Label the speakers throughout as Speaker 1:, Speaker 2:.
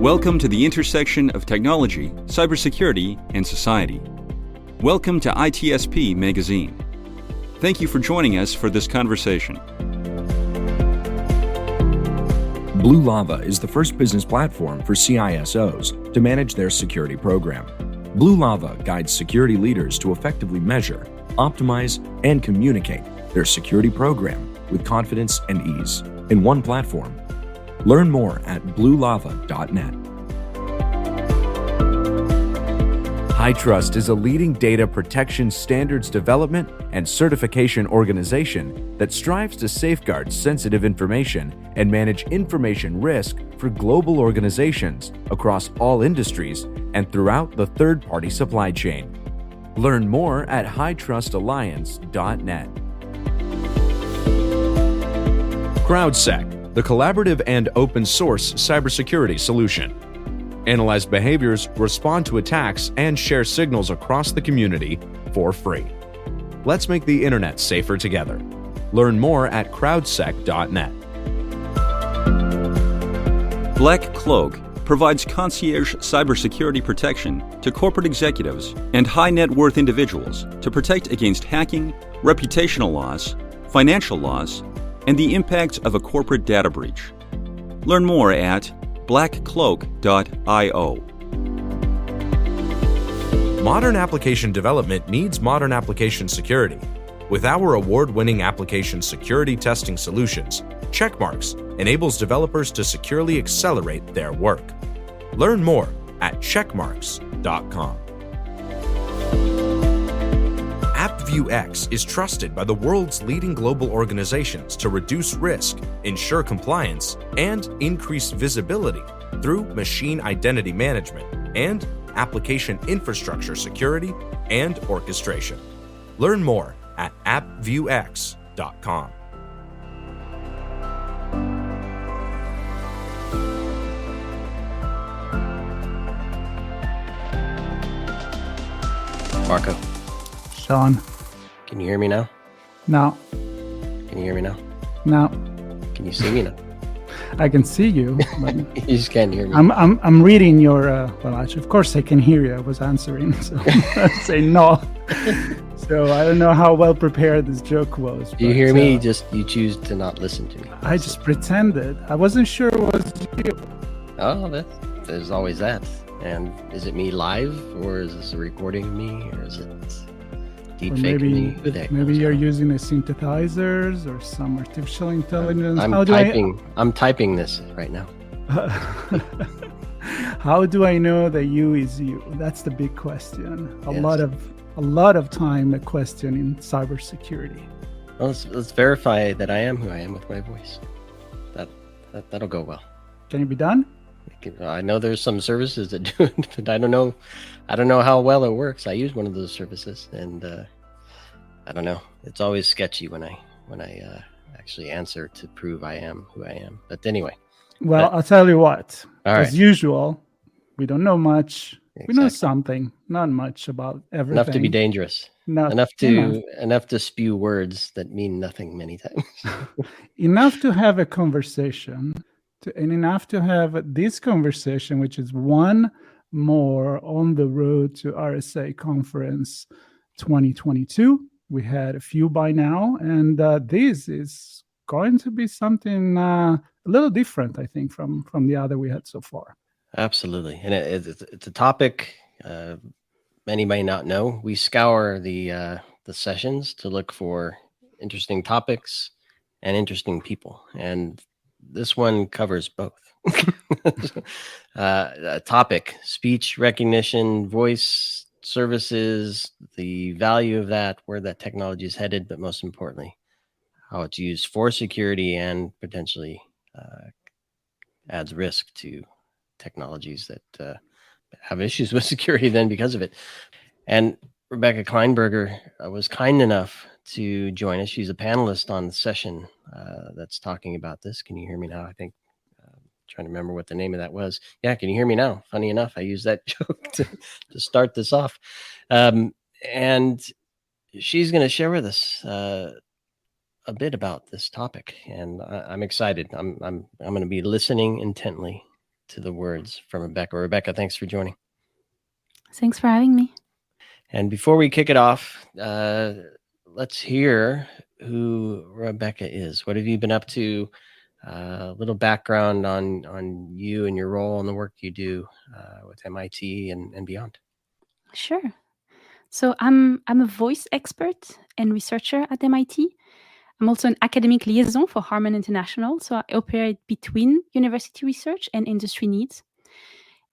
Speaker 1: Welcome to the intersection of technology, cybersecurity, and society. Welcome to ITSP Magazine. Thank you for joining us for this conversation.
Speaker 2: Blue Lava is the first business platform for CISOs to manage their security program. Blue Lava guides security leaders to effectively measure, optimize, and communicate their security program with confidence and ease in one platform. Learn more at bluelava.net. HITRUST is a leading data protection standards development and certification organization that strives to safeguard sensitive information and manage information risk for global organizations across all industries and throughout the third-party supply chain. Learn more at hitrustalliance.net. CrowdSec, the collaborative and open source cybersecurity solution. Analyze behaviors, respond to attacks, and share signals across the community for free. Let's make the internet safer together. Learn more at crowdsec.net.
Speaker 1: Black Cloak provides concierge cybersecurity protection to corporate executives and high net worth individuals to protect against hacking, reputational loss, financial loss, and the impact of a corporate data breach. Learn more at blackcloak.io.
Speaker 2: Modern application development needs modern application security. With our award-winning application security testing solutions, Checkmarx enables developers to securely accelerate their work. Learn more at checkmarx.com. AppViewX is trusted by the world's leading global organizations to reduce risk, ensure compliance, and increase visibility through machine identity management and application infrastructure security and orchestration. Learn more at appviewx.com.
Speaker 3: Marco,
Speaker 4: Sean.
Speaker 3: can you hear me now?
Speaker 4: No.
Speaker 3: Can you hear me now?
Speaker 4: No.
Speaker 3: Can you see me now?
Speaker 4: I can see you, but
Speaker 3: You just can't hear me.
Speaker 4: I'm reading your well, actually, of course I can hear you. I was answering, so I say no. So I don't know how well prepared this joke was.
Speaker 3: Do you hear me? You choose to not listen to me.
Speaker 4: I just pretended. I wasn't sure it was you.
Speaker 3: Oh, there's always that. And is it me live, or is this a recording of me, or is it deep fake of me? Who the heck
Speaker 4: Maybe
Speaker 3: knows?
Speaker 4: you're using a synthesizers or some artificial intelligence.
Speaker 3: I'm typing this right now.
Speaker 4: How do I know that you is you? That's the big question. A lot of time a question in cybersecurity.
Speaker 3: Well, let's verify that I am who I am with my voice. That'll go well.
Speaker 4: Can it be done?
Speaker 3: I know there's some services that do it, but I don't know how well it works. I use one of those services, and I don't know. It's always sketchy when I actually answer to prove I am who I am. But anyway.
Speaker 4: Well, I'll tell you what. As
Speaker 3: right.
Speaker 4: usual, we don't know much.
Speaker 3: Exactly.
Speaker 4: We know something, not much about everything.
Speaker 3: Enough to be dangerous. Enough to spew words that mean nothing many times.
Speaker 4: Enough to have a conversation. And enough to have this conversation, which is one more on the road to RSA Conference 2022. We had a few by now, and this is going to be something a little different, I think, from the other we had so far.
Speaker 3: Absolutely, and it's a topic many may not know. We scour the sessions to look for interesting topics and interesting people, and this one covers both. Topic: speech recognition, voice services, the value of that, where that technology is headed, but most importantly, how it's used for security and potentially adds risk to technologies that have issues with security then because of it. And Rebecca Kleinberger was kind enough to join us. She's a panelist on the session that's talking about this. Can you hear me now? I think trying to remember what the name of that was. Yeah, can you hear me now? Funny enough, I used that joke to start this off. And she's going to share with us a bit about this topic, and I'm excited. I'm going to be listening intently to the words from Rebecca. Rebecca, thanks for joining.
Speaker 5: Thanks for having me.
Speaker 3: And before we kick it off, let's hear who Rebecca is. What have you been up to? A little background on you and your role and the work you do with MIT and beyond.
Speaker 5: Sure. So I'm a voice expert and researcher at MIT. I'm also an academic liaison for Harman International, so I operate between university research and industry needs.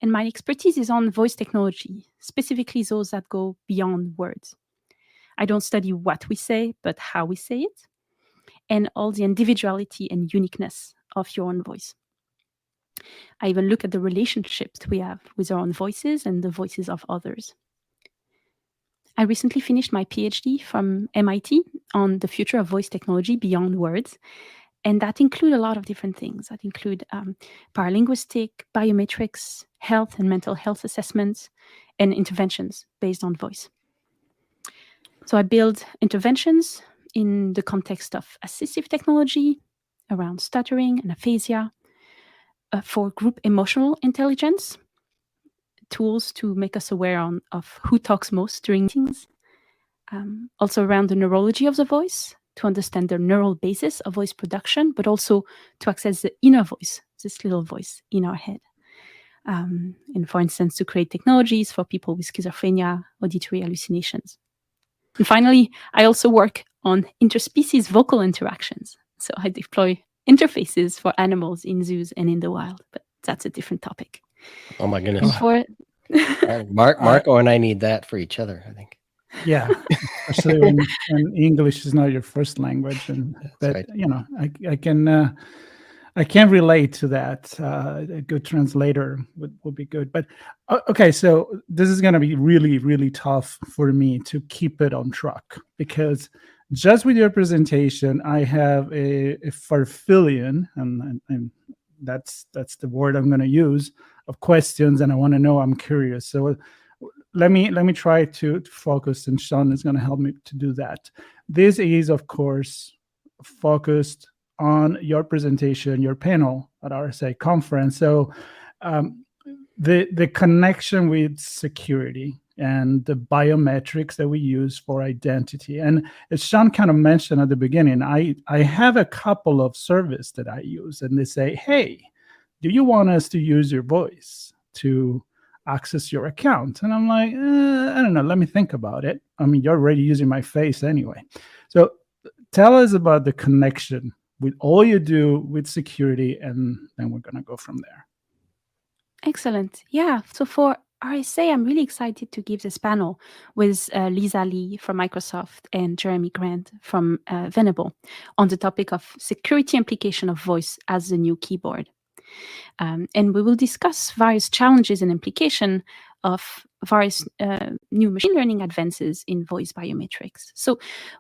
Speaker 5: And my expertise is on voice technology, specifically those that go beyond words. I don't study what we say, but how we say it, and all the individuality and uniqueness of your own voice. I even look at the relationships we have with our own voices and the voices of others. I recently finished my PhD from MIT on the future of voice technology beyond words. And that include a lot of different things. That include paralinguistic, biometrics, health and mental health assessments, and interventions based on voice. So I build interventions in the context of assistive technology around stuttering and aphasia, for group emotional intelligence, tools to make us aware of who talks most during meetings, also around the neurology of the voice, to understand the neural basis of voice production, but also to access the inner voice, this little voice in our head. And for instance, to create technologies for people with schizophrenia, auditory hallucinations. And finally, I also work on interspecies vocal interactions. So I deploy interfaces for animals in zoos and in the wild, but that's a different topic.
Speaker 3: Oh my goodness.
Speaker 5: And
Speaker 3: Marco and I need that for each other, I think.
Speaker 4: Yeah, especially when English is not your first language, and but
Speaker 3: right.
Speaker 4: You know, I can relate to that. A good translator would be good. But okay, so this is going to be really, really tough for me to keep it on track, because just with your presentation, I have a farfillion, and that's the word I'm going to use, of questions, and I want to know. I'm curious. So let me try to focus, and Sean is going to help me to do that. This is, of course, focused on your presentation, your panel at RSA Conference. So the connection with security and the biometrics that we use for identity. And as Sean kind of mentioned at the beginning, I have a couple of services that I use, and they say, hey, do you want us to use your voice to access your account? And I'm like, I don't know, let me think about it. I mean, you're already using my face anyway. So tell us about the connection with all you do with security, and then we're going to go from there.
Speaker 5: Excellent. Yeah. So for RSA, I'm really excited to give this panel with Lisa Lee from Microsoft and Jeremy Grant from Venable on the topic of security implication of voice as the new keyboard. And we will discuss various challenges and implication of various new machine learning advances in voice biometrics. So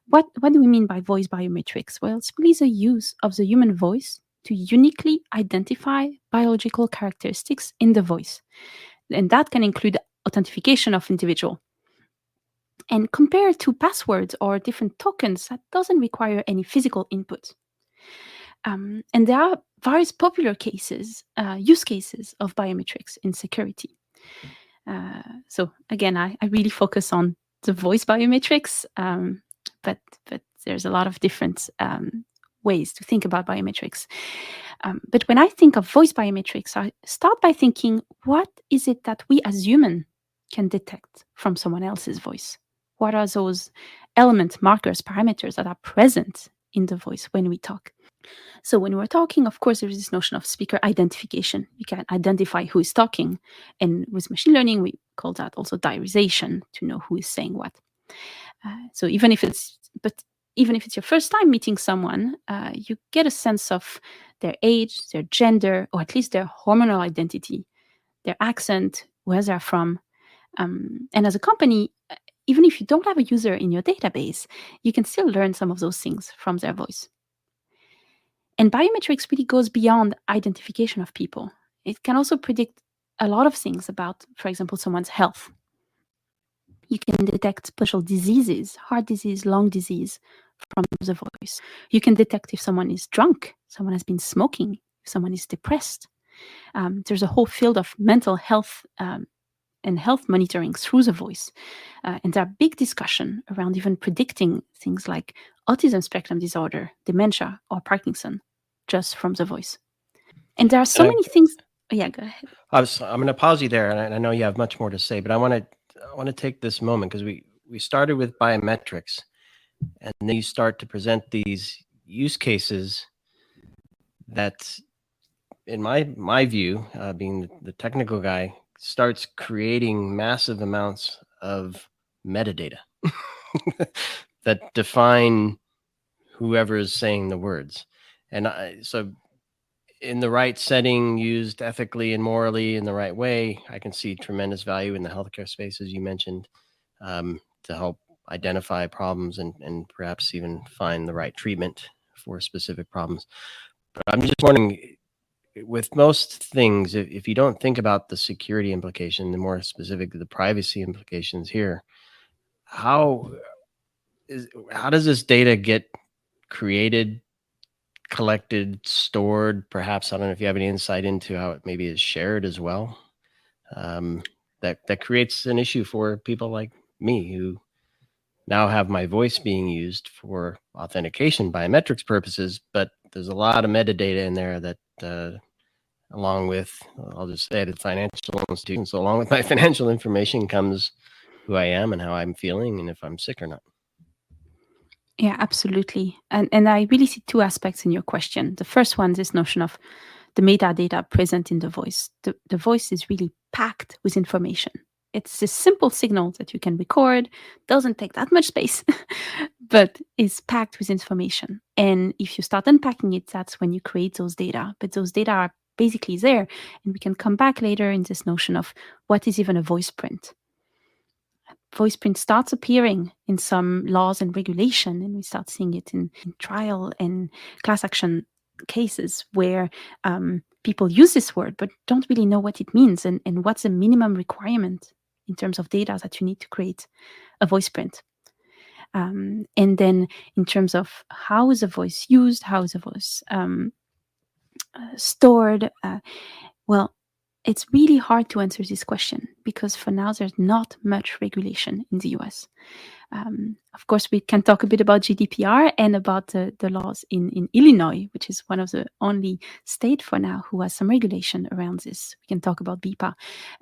Speaker 5: what do we mean by voice biometrics? Well, it's really the use of the human voice to uniquely identify biological characteristics in the voice. And that can include authentication of individual. And compared to passwords or different tokens, that doesn't require any physical input. And there are various popular use cases of biometrics in security. So again, I really focus on the voice biometrics, but there's a lot of different ways to think about biometrics. But when I think of voice biometrics, I start by thinking, what is it that we as humans can detect from someone else's voice? What are those elements, markers, parameters that are present in the voice when we talk? So when we're talking, of course, there is this notion of speaker identification. You can identify who is talking. And with machine learning, we call that also diarization, to know who is saying what. So even if it's your first time meeting someone, you get a sense of their age, their gender, or at least their hormonal identity, their accent, where they're from. And as a company, even if you don't have a user in your database, you can still learn some of those things from their voice. And biometrics really goes beyond identification of people. It can also predict a lot of things about, for example, someone's health. You can detect special diseases, heart disease, lung disease, from the voice. You can detect if someone is drunk, someone has been smoking, if someone is depressed. There's a whole field of mental health and health monitoring through the voice. And there are big discussion around even predicting things like autism spectrum disorder, dementia, or Parkinson just from the voice. And there are so many things. Oh, yeah, go ahead.
Speaker 3: I'm going to pause you there, and I know you have much more to say, but I want to take this moment because we started with biometrics, and then you start to present these use cases that, in my view, being the technical guy, starts creating massive amounts of metadata that define whoever is saying the words. And so in the right setting, used ethically and morally in the right way, I can see tremendous value in the healthcare space, as you mentioned, to help identify problems and perhaps even find the right treatment for specific problems. But I'm just wondering, with most things, if you don't think about the security implication, the more specific the privacy implications here, how does this data get created, collected, stored? Perhaps, I don't know if you have any insight into how it maybe is shared as well. That creates an issue for people like me who now have my voice being used for authentication biometrics purposes, but there's a lot of metadata in there that along with, I'll just say it, financial institutions. So along with my financial information comes who I am and how I'm feeling and if I'm sick or not.
Speaker 5: Yeah, absolutely. And I really see two aspects in your question. The first one is this notion of the metadata present in the voice. The voice is really packed with information. It's a simple signal that you can record, doesn't take that much space, but is packed with information. And if you start unpacking it, that's when you create those data. But those data are basically there. And we can come back later in this notion of what is even a voice print. Voice print starts appearing in some laws and regulation, and we start seeing it in trial and class action cases where people use this word but don't really know what it means and what's the minimum requirement in terms of data that you need to create a voice print. And then in terms of how is a voice used, how is a voice stored, well, it's really hard to answer this question because for now there's not much regulation in the US. Of course, we can talk a bit about GDPR and about the laws in Illinois, which is one of the only state for now who has some regulation around this. We can talk about BIPA.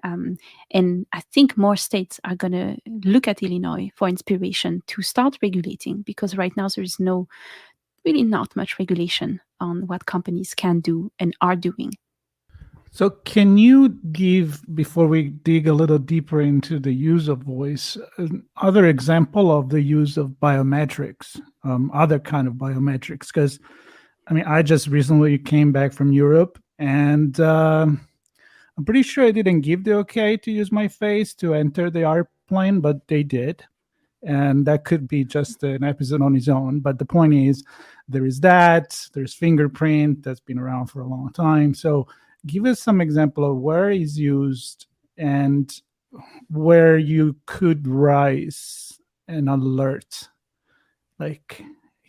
Speaker 5: And I think more states are going to look at Illinois for inspiration to start regulating because right now there is really not much regulation on what companies can do and are doing.
Speaker 4: So can you give, before we dig a little deeper into the use of voice, another example of the use of biometrics, other kind of biometrics? Because, I mean, I just recently came back from Europe, and I'm pretty sure I didn't give the okay to use my face to enter the airplane, but they did. And that could be just an episode on its own. But the point is, there's fingerprint that's been around for a long time. So give us some example of where it's used and where you could raise an alert. Like,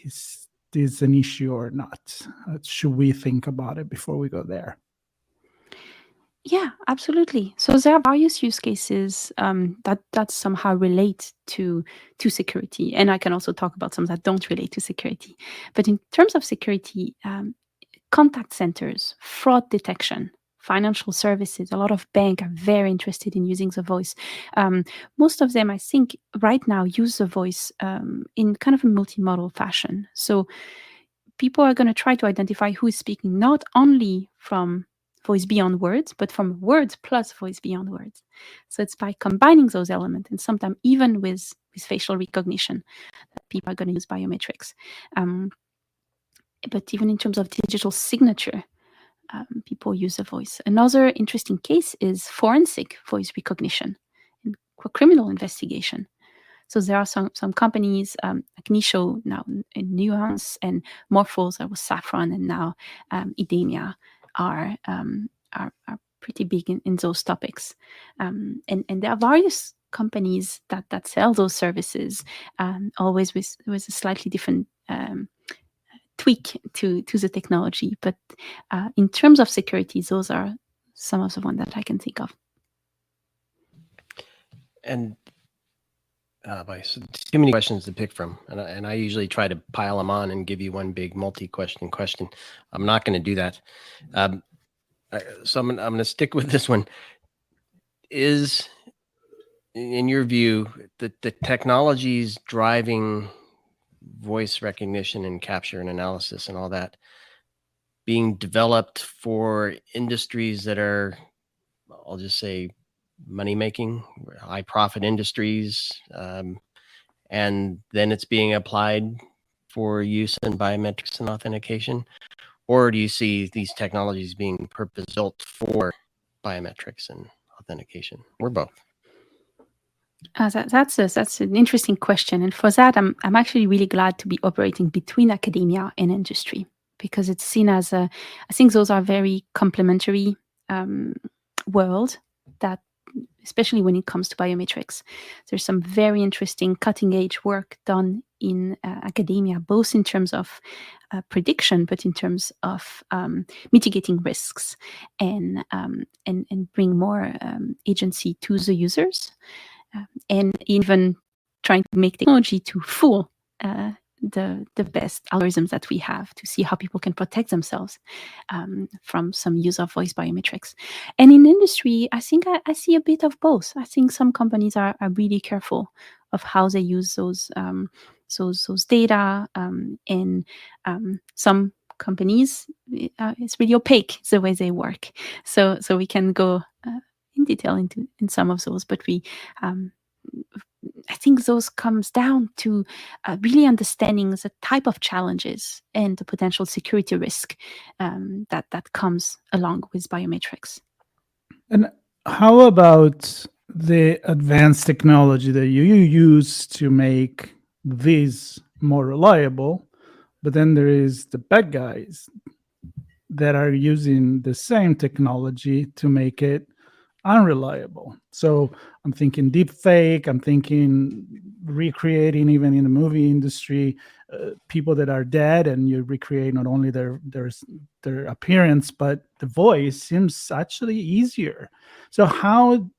Speaker 4: is this an issue or not? Should we think about it before we go there?
Speaker 5: Yeah, absolutely. So there are various use cases that somehow relate to security. And I can also talk about some that don't relate to security. But in terms of security, contact centers, fraud detection, financial services, a lot of banks are very interested in using the voice. Most of them, I think, right now use the voice in kind of a multimodal fashion. So people are going to try to identify who is speaking, not only from voice beyond words, but from words plus voice beyond words. So it's by combining those elements and sometimes even with facial recognition that people are going to use biometrics. But even in terms of digital signature, people use the voice. Another interesting case is forensic voice recognition for criminal investigation. So there are some companies like Nisho now, in Nuance, and Morphos, that was Saffron, and now Idemia are pretty big in those topics. And there are various companies that sell those services, always with a slightly different tweak to the technology. But in terms of security, those are some of the ones that I can think of.
Speaker 3: And too many questions to pick from, and I usually try to pile them on and give you one big multi-question question. I'm not going to do that. So I'm going to stick with this one. Is, in your view, the technologies driving voice recognition and capture and analysis and all that being developed for industries that are, I'll just say, money-making, high-profit industries, and then it's being applied for use in biometrics and authentication? Or do you see these technologies being purpose-built for biometrics and authentication, or both?
Speaker 5: That's an interesting question, and for that, I'm actually really glad to be operating between academia and industry, because it's seen as I think those are very complementary world, that especially when it comes to biometrics, there's some very interesting cutting edge work done in academia, both in terms of prediction, but in terms of mitigating risks and bring more agency to the users, and even trying to make technology to fool the best algorithms that we have to see how people can protect themselves from some use of voice biometrics. And in industry, I think I see a bit of both. I think some companies are really careful of how they use those data, and some companies, it's really opaque the way they work. So we can go in detail in some of those, but we I think those comes down to really understanding the type of challenges and the potential security risk that comes along with biometrics.
Speaker 4: And how about the advanced technology that you use to make these more reliable? But then there is the bad guys that are using the same technology to make it unreliable. So I'm thinking deep fake, I'm thinking recreating, even in the movie industry, people that are dead, and you recreate not only their appearance, but the voice seems actually easier. So how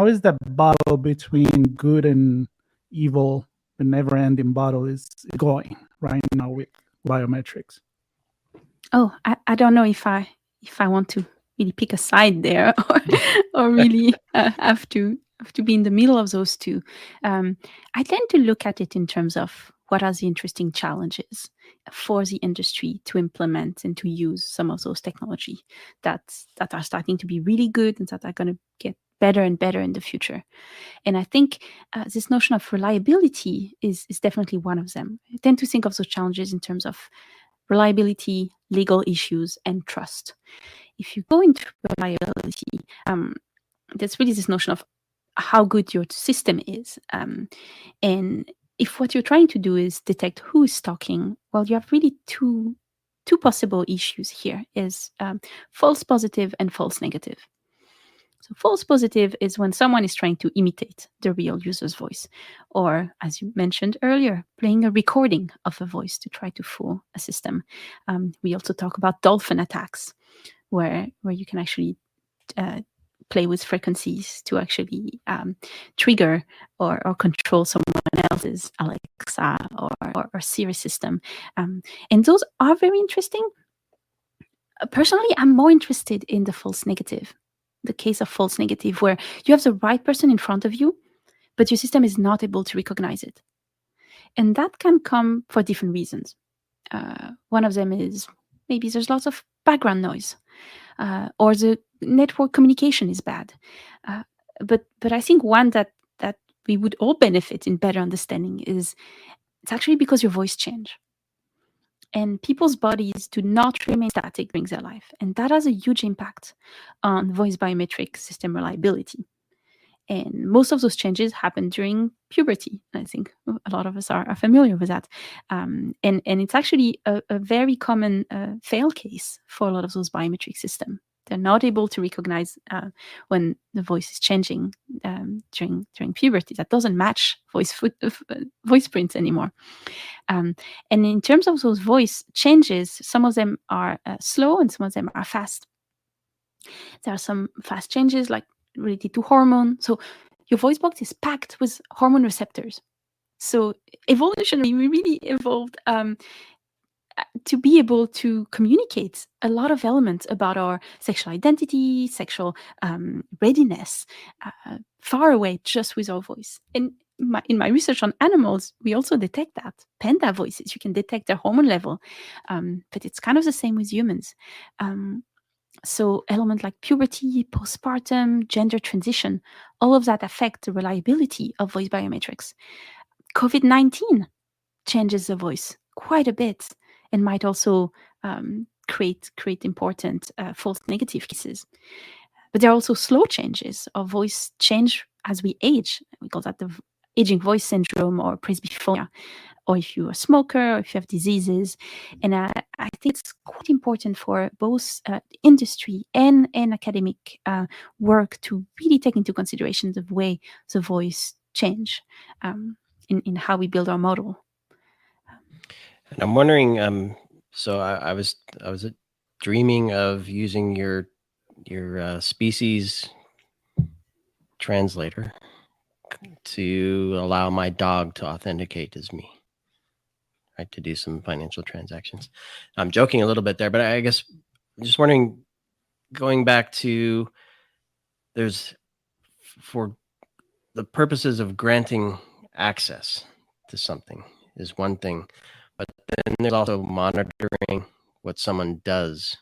Speaker 4: is that battle between good and evil, the never-ending battle, is going right now with biometrics?
Speaker 5: Oh, I don't know if I want to really pick a side there, or really have to be in the middle of those two. I tend to look at it in terms of what are the interesting challenges for the industry to implement and to use some of those technology that are starting to be really good and that are going to get better and better in the future. And I think this notion of reliability is definitely one of them. I tend to think of those challenges in terms of reliability, legal issues, and trust. If you go into reliability, there's really this notion of how good your system is. And if what you're trying to do is detect who is talking, well, you have really two possible issues here, is false positive and false negative. So false positive is when someone is trying to imitate the real user's voice, or, as you mentioned earlier, playing a recording of a voice to try to fool a system. We also talk about dolphin attacks, where you can actually play with frequencies to actually trigger or control someone else's Alexa or Siri system. And those are very interesting. Personally, I'm more interested in the false negative. The case of false negative, where you have the right person in front of you, but your system is not able to recognize it. And that can come for different reasons. One of them is maybe there's lots of background noise, or the network communication is bad. But I think one that we would all benefit in better understanding is it's actually because your voice change. And people's bodies do not remain static during their life. And that has a huge impact on voice biometric system reliability. And most of those changes happen during puberty. I think a lot of us are familiar with that. And it's actually a very common fail case for a lot of those biometric systems. They're not able to recognize when the voice is changing during puberty. That doesn't match voice prints anymore. And in terms of those voice changes, some of them are slow and some of them are fast. There are some fast changes like related to hormone. So your voice box is packed with hormone receptors. So evolutionarily, we really evolved to be able to communicate a lot of elements about our sexual identity, sexual readiness, far away just with our voice. And in my research on animals, we also detect that. Panda voices, you can detect their hormone level, but it's kind of the same with humans. So elements like puberty, postpartum, gender transition, all of that affect the reliability of voice biometrics. COVID-19 changes the voice quite a bit and might also create important false negative cases. But there are also slow changes of voice change as we age. We call that the aging voice syndrome or presbyphonia, or if you're a smoker, or if you have diseases. And I think it's quite important for both industry and academic work to really take into consideration the way the voice change in how we build our model.
Speaker 3: And I'm wondering, so I was dreaming of using your species translator to allow my dog to authenticate as me, right, to do some financial transactions. I'm joking a little bit there, but I guess I'm just wondering, going back to, there's, for the purposes of granting access to something is one thing, but then there's also monitoring what someone does.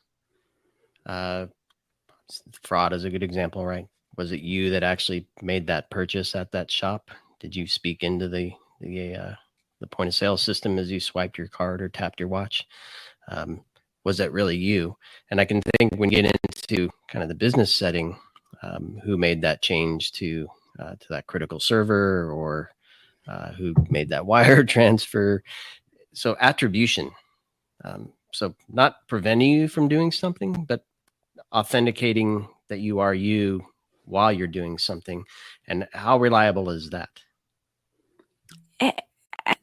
Speaker 3: Fraud is a good example, right? Was it you that actually made that purchase at that shop? Did you speak into the point of sale system as you swiped your card or tapped your watch? Was that really you? And I can think when you get into kind of the business setting, who made that change to that critical server, or who made that wire transfer? So attribution. So not preventing you from doing something, but authenticating that you are you while you're doing something. And how reliable is that?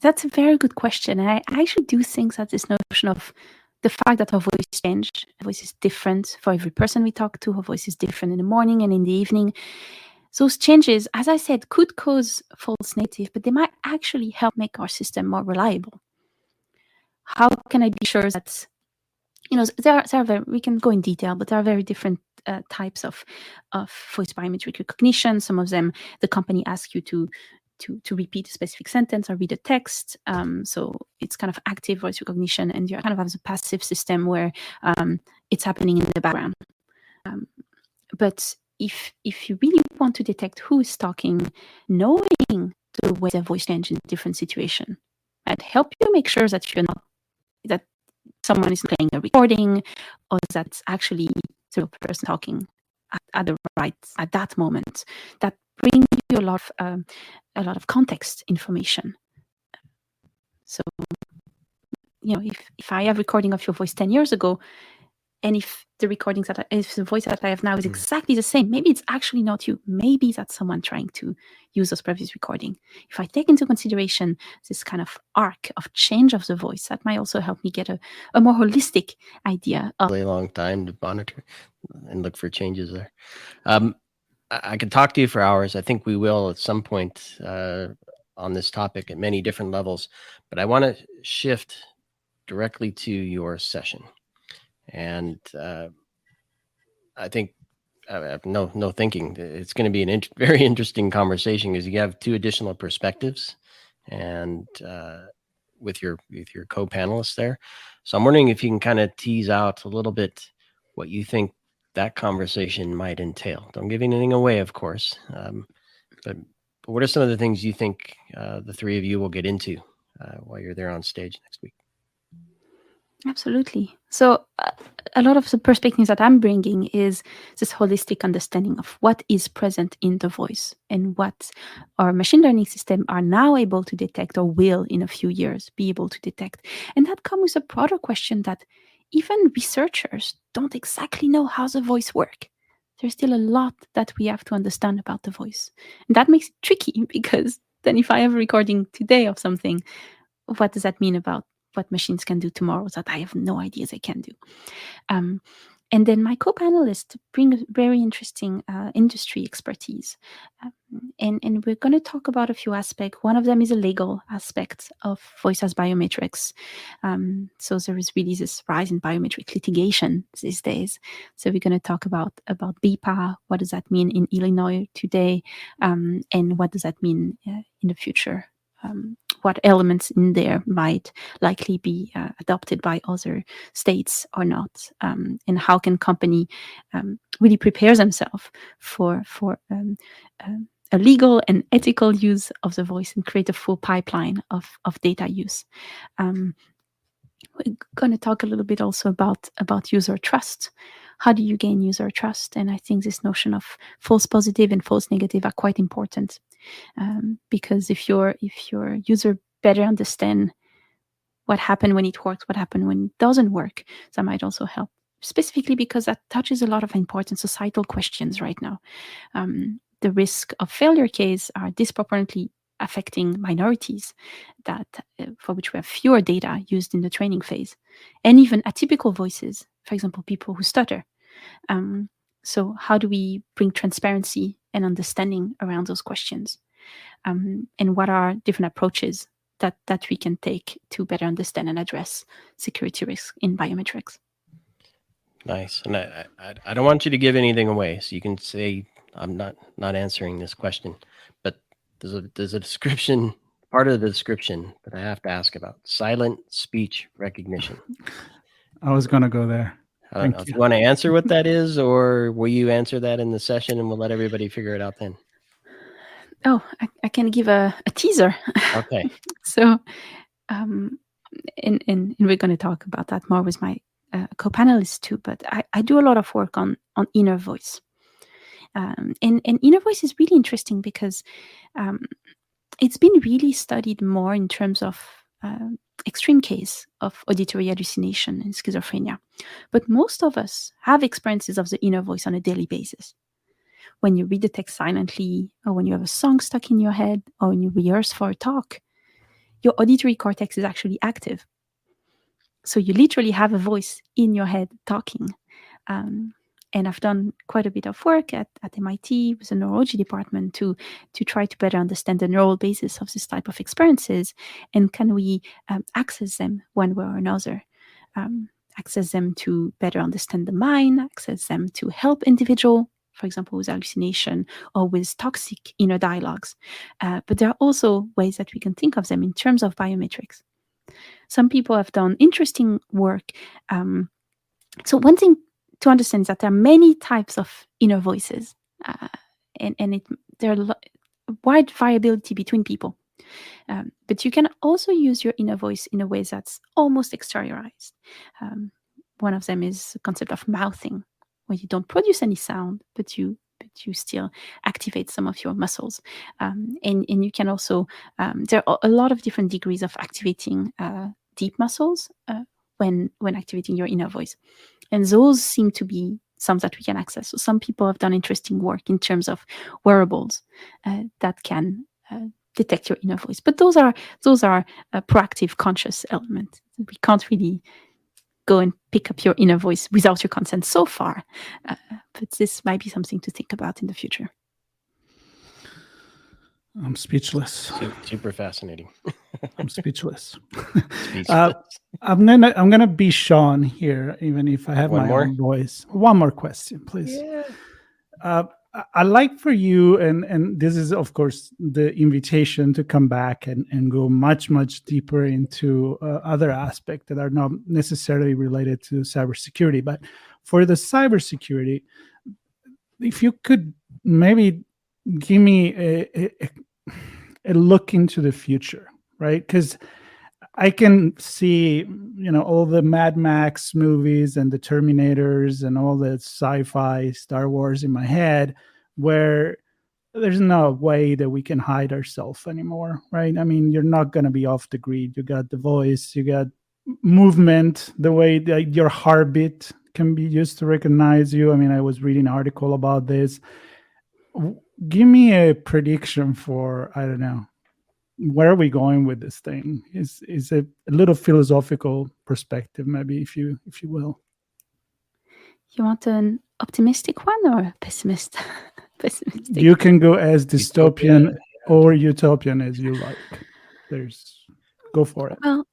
Speaker 5: That's a very good question. And I actually do think that this notion of the fact that our voice change, our voice is different for every person we talk to, our voice is different in the morning and in the evening. Those changes, as I said, could cause false negative, but they might actually help make our system more reliable. How can I be sure that, there are very, we can go in detail, but there are very different types of voice biometric recognition. Some of them, the company asks you to repeat a specific sentence or read a text. So it's kind of active voice recognition, and you kind of have a passive system where it's happening in the background. But if you really want to detect who is talking, knowing the way the voice changes in different situations might help you make sure that you're not, that someone is playing a recording, or that's actually the real person talking at that moment. That brings you a lot of context information. So, if I have recording of your voice 10 years ago, and if the voice that I have now is exactly the same, maybe it's actually not you. Maybe that's someone trying to use those previous recording. If I take into consideration this kind of arc of change of the voice, that might also help me get a more holistic idea of.
Speaker 3: Really long time to monitor and look for changes there. I could talk to you for hours. I think we will at some point on this topic at many different levels, but I want to shift directly to your session. And I think I have no thinking. It's going to be a very interesting conversation because you have two additional perspectives, and with your co-panelists there. So I'm wondering if you can kind of tease out a little bit what you think that conversation might entail. Don't give anything away, of course, but what are some of the things you think the three of you will get into while you're there on stage next week?
Speaker 5: Absolutely. So a lot of the perspectives that I'm bringing is this holistic understanding of what is present in the voice and what our machine learning system are now able to detect, or will in a few years be able to detect. And that comes with a broader question that even researchers don't exactly know how the voice works. There's still a lot that we have to understand about the voice. And that makes it tricky, because then if I have a recording today of something, what does that mean about what machines can do tomorrow that I have no idea they can do? And then my co-panelists bring very interesting industry expertise. And we're going to talk about a few aspects. One of them is a legal aspect of voice as biometrics. So there is really this rise in biometric litigation these days. So we're going to talk about BIPA, what does that mean in Illinois today, and what does that mean in the future. What elements in there might likely be adopted by other states or not, and how can company really prepare themselves for a legal and ethical use of the voice and create a full pipeline of data use. We're going to talk a little bit also about user trust. How do you gain user trust? And I think this notion of false positive and false negative are quite important, because if your user better understand what happened when it works, what happened when it doesn't work, that might also help. Specifically because that touches a lot of important societal questions right now. The risk of failure case are disproportionately affecting minorities that for which we have fewer data used in the training phase, and even atypical voices, for example, people who stutter. So how do we bring transparency and understanding around those questions? And what are different approaches that we can take to better understand and address security risks in biometrics?
Speaker 3: Nice. And I don't want you to give anything away, so you can say I'm not answering this question, but there's a description, part of the description that I have to ask about: silent speech recognition.
Speaker 4: I was going to go there.
Speaker 3: I don't know if you want to answer what that is, or will you answer that in the session and we'll let everybody figure it out then?
Speaker 5: Oh, I can give a teaser.
Speaker 3: Okay.
Speaker 5: So, and we're going to talk about that more with my co-panelists too, but I do a lot of work on inner voice. And inner voice is really interesting because it's been really studied more in terms of extreme case of auditory hallucination and schizophrenia. But most of us have experiences of the inner voice on a daily basis. When you read the text silently, or when you have a song stuck in your head, or when you rehearse for a talk, your auditory cortex is actually active. So you literally have a voice in your head talking. And I've done quite a bit of work at MIT with the neurology department to try to better understand the neural basis of this type of experiences, and can we access them one way or another. Access them to better understand the mind, access them to help individual, for example, with hallucination or with toxic inner dialogues. But there are also ways that we can think of them in terms of biometrics. Some people have done interesting work. So one thing to understand is that there are many types of inner voices, and there are wide variability between people. But you can also use your inner voice in a way that's almost exteriorized. One of them is the concept of mouthing, where you don't produce any sound, but you still activate some of your muscles. And you can also, there are a lot of different degrees of activating deep muscles when activating your inner voice. And those seem to be some that we can access. So some people have done interesting work in terms of wearables that can detect your inner voice. But those are a proactive, conscious element. We can't really go and pick up your inner voice without your consent so far. But this might be something to think about in the future.
Speaker 4: I'm speechless.
Speaker 3: Super fascinating.
Speaker 4: I'm speechless.
Speaker 3: Speechless.
Speaker 4: I'm gonna be Sean here, even if I have my own voice. One more question, please.
Speaker 3: Yeah.
Speaker 4: I like for you, and this is of course the invitation to come back and go much deeper into other aspects that are not necessarily related to cybersecurity. But for the cybersecurity, if you could maybe give me a look into the future, right? Because I can see, all the Mad Max movies and the Terminators and all the sci-fi Star Wars in my head, where there's no way that we can hide ourselves anymore, right? I mean, you're not going to be off the grid. You got the voice, you got movement, the way your heartbeat can be used to recognize you. I mean, I was reading an article about this. Give me a prediction for, I don't know, where are we going with this thing? Is a little philosophical perspective, maybe, if you will.
Speaker 5: You want an optimistic one or a pessimistic?
Speaker 4: You can go as dystopian or utopian as you like. Go for it.
Speaker 5: Well,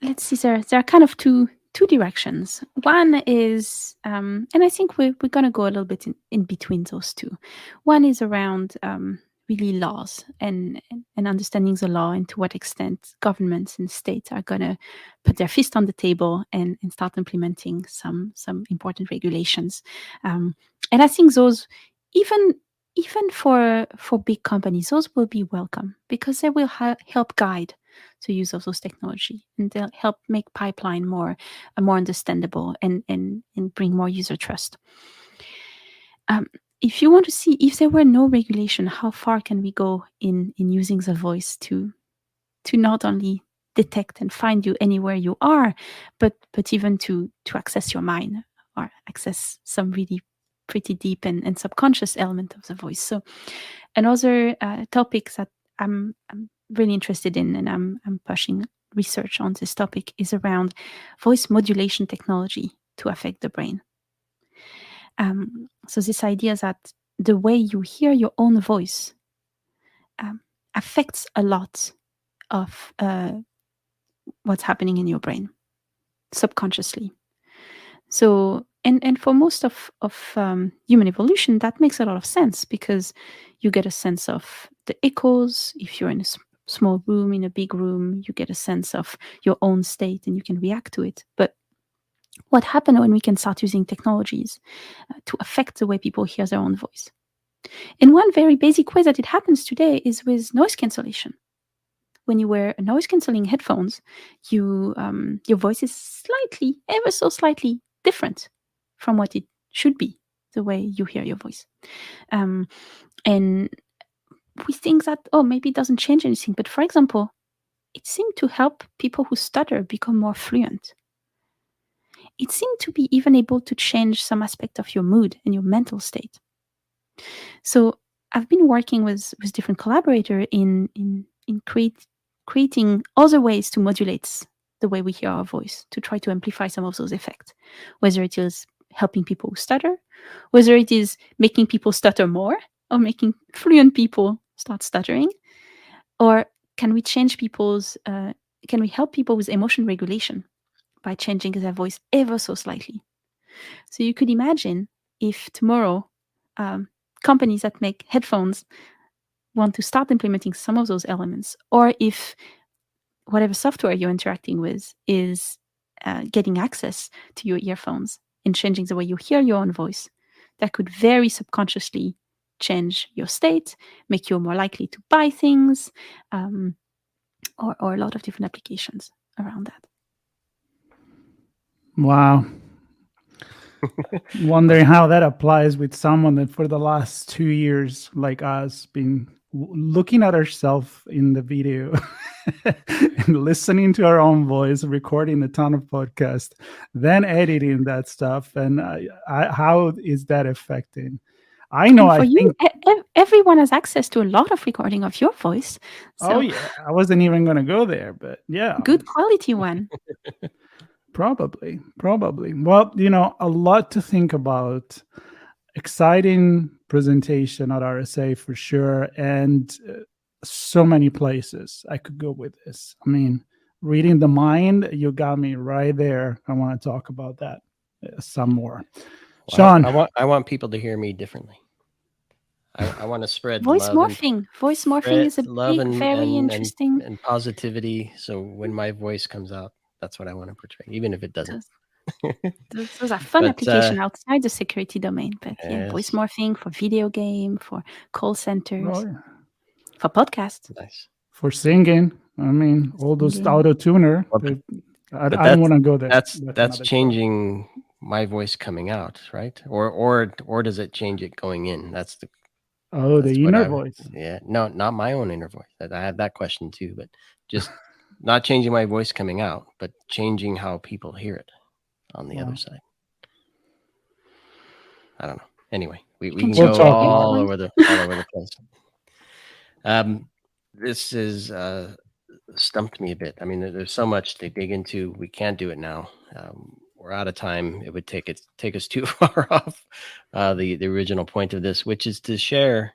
Speaker 5: let's see. There are kind of two directions. One is, and I think we're going to go a little bit in between those two. One is around really laws and understanding the law and to what extent governments and states are going to put their fist on the table and start implementing some important regulations. And I think those, even for big companies, those will be welcome because they will help guide the use of those technology, and they'll help make pipeline more understandable and bring more user trust. If you want to see if there were no regulation, how far can we go in using the voice to not only detect and find you anywhere you are, but even to access your mind or access some really pretty deep and subconscious element of the voice. So another topic that I'm really interested in, and I'm pushing research on this topic, is around voice modulation technology to affect the brain. So this idea that the way you hear your own voice affects a lot of what's happening in your brain subconsciously. So, and for most of human evolution, that makes a lot of sense because you get a sense of the echoes. If you're in a small room, in a big room, you get a sense of your own state and you can react to it. But what happens when we can start using technologies to affect the way people hear their own voice? And one very basic way that it happens today is with noise cancellation. When you wear noise cancelling headphones, your voice is ever so slightly different from what it should be, the way you hear your voice. And we think that, maybe it doesn't change anything. But for example, it seemed to help people who stutter become more fluent. It seemed to be even able to change some aspect of your mood and your mental state. So I've been working with different collaborators in creating other ways to modulate the way we hear our voice, to try to amplify some of those effects, whether it is helping people who stutter, whether it is making people stutter more, or making fluent people start stuttering, or can we change can we help people with emotion regulation by changing their voice ever so slightly? So you could imagine if tomorrow companies that make headphones want to start implementing some of those elements, or if whatever software you're interacting with is getting access to your earphones and changing the way you hear your own voice, that could very subconsciously change your state, make you more likely to buy things, or a lot of different applications around that.
Speaker 4: Wow. Wondering how that applies with someone that for the last 2 years, like us, been looking at ourselves in the video and listening to our own voice, recording a ton of podcasts, then editing that stuff. And how is that affecting? I know.
Speaker 5: And for you, everyone has access to a lot of recording of your voice. So
Speaker 4: oh yeah, I wasn't even going to go there, but yeah,
Speaker 5: good quality one.
Speaker 4: Probably. Well, a lot to think about. Exciting presentation at RSA for sure, and so many places I could go with this. I mean, reading the mind, you got me right there. I want to talk about that some more. Sean,
Speaker 3: I want people to hear me differently. I want to spread
Speaker 5: voice
Speaker 3: love
Speaker 5: morphing. Voice morphing is a big, very interesting
Speaker 3: and positivity. So when my voice comes out, that's what I want to portray, even if it doesn't.
Speaker 5: Those are fun applications outside the security domain. But yeah, voice morphing for video game, for call centers, for podcasts.
Speaker 3: Nice.
Speaker 4: For singing. I mean, all those auto-tuner. I don't want to go there.
Speaker 3: That's changing my voice coming out, right? Or does it change it going in? That's the
Speaker 4: the inner voice.
Speaker 3: Yeah, no, not my own inner voice. I had that question too, but just not changing my voice coming out, but changing how people hear it on the
Speaker 4: Wow.
Speaker 3: other side. I don't know. Anyway, we
Speaker 5: can
Speaker 3: can
Speaker 5: change
Speaker 3: go
Speaker 4: your
Speaker 3: all
Speaker 5: voice.
Speaker 3: over the place. This is stumped me a bit. I mean, there's so much to dig into. We can't do it now. We're out of time. It would take us too far off the original point of this, which is to share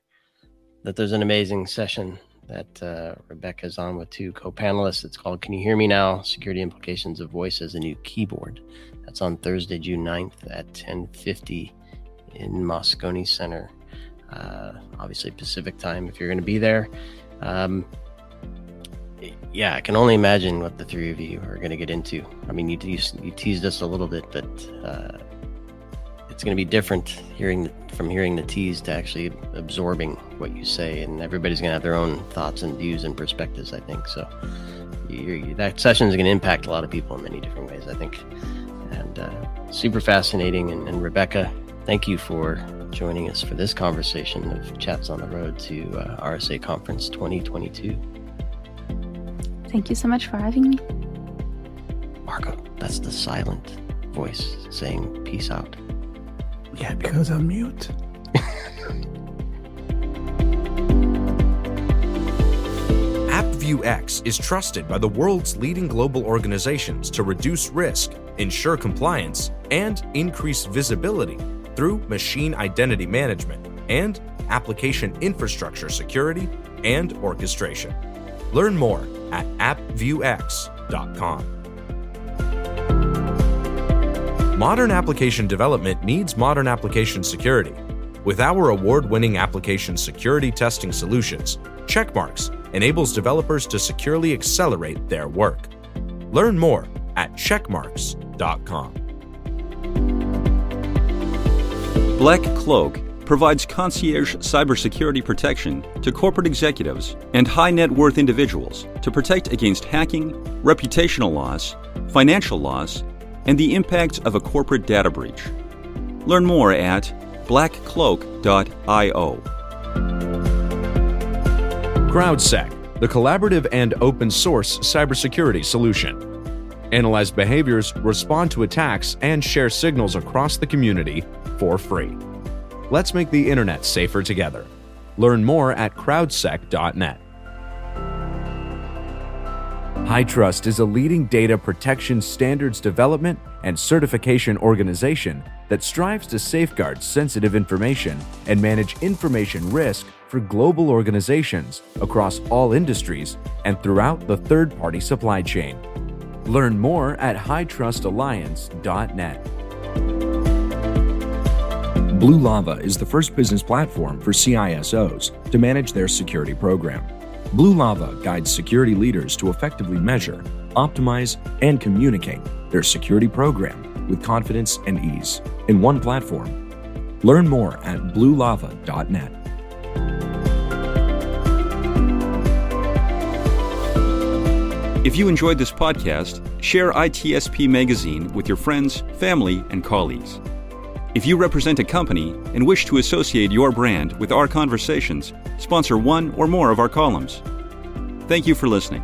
Speaker 3: that there's an amazing session that Rebecca's on with two co-panelists. It's called Can You Hear Me Now? Security Implications of Voice as a New Keyboard. That's on Thursday, June 9th at 10:50 in Moscone Center. Obviously Pacific time if you're going to be there. Yeah, I can only imagine what the three of you are going to get into. I mean, you teased us a little bit, but it's going to be different hearing the tease to actually absorbing what you say, and everybody's going to have their own thoughts and views and perspectives, I think. So that session is going to impact a lot of people in many different ways, I think. And super fascinating. And Rebecca, thank you for joining us for this conversation of Chats on the Road to RSA Conference 2022.
Speaker 5: Thank you so much for having me.
Speaker 3: Marco, that's the silent voice saying peace out.
Speaker 4: Yeah, because I'm mute.
Speaker 2: AppViewX is trusted by the world's leading global organizations to reduce risk, ensure compliance, and increase visibility through machine identity management and application infrastructure security and orchestration. Learn more at appviewx.com. Modern application development needs modern application security. With our award-winning application security testing solutions, Checkmarks enables developers to securely accelerate their work. Learn more at checkmarks.com.
Speaker 1: Black Cloak provides concierge cybersecurity protection to corporate executives and high net worth individuals to protect against hacking, reputational loss, financial loss, and the impact of a corporate data breach. Learn more at blackcloak.io.
Speaker 2: CrowdSec, the collaborative and open source cybersecurity solution. Analyze behaviors, respond to attacks, and share signals across the community for free. Let's make the internet safer together. Learn more at crowdsec.net. HITRUST is a leading data protection standards development and certification organization that strives to safeguard sensitive information and manage information risk for global organizations across all industries and throughout the third-party supply chain. Learn more at hightrustalliance.net.
Speaker 6: Blue Lava is the first business platform for CISOs to manage their security program. Blue Lava guides security leaders to effectively measure, optimize, and communicate their security program with confidence and ease in one platform. Learn more at bluelava.net.
Speaker 1: If you enjoyed this podcast, share ITSP Magazine with your friends, family, and colleagues. If you represent a company and wish to associate your brand with our conversations, sponsor one or more of our columns. Thank you for listening.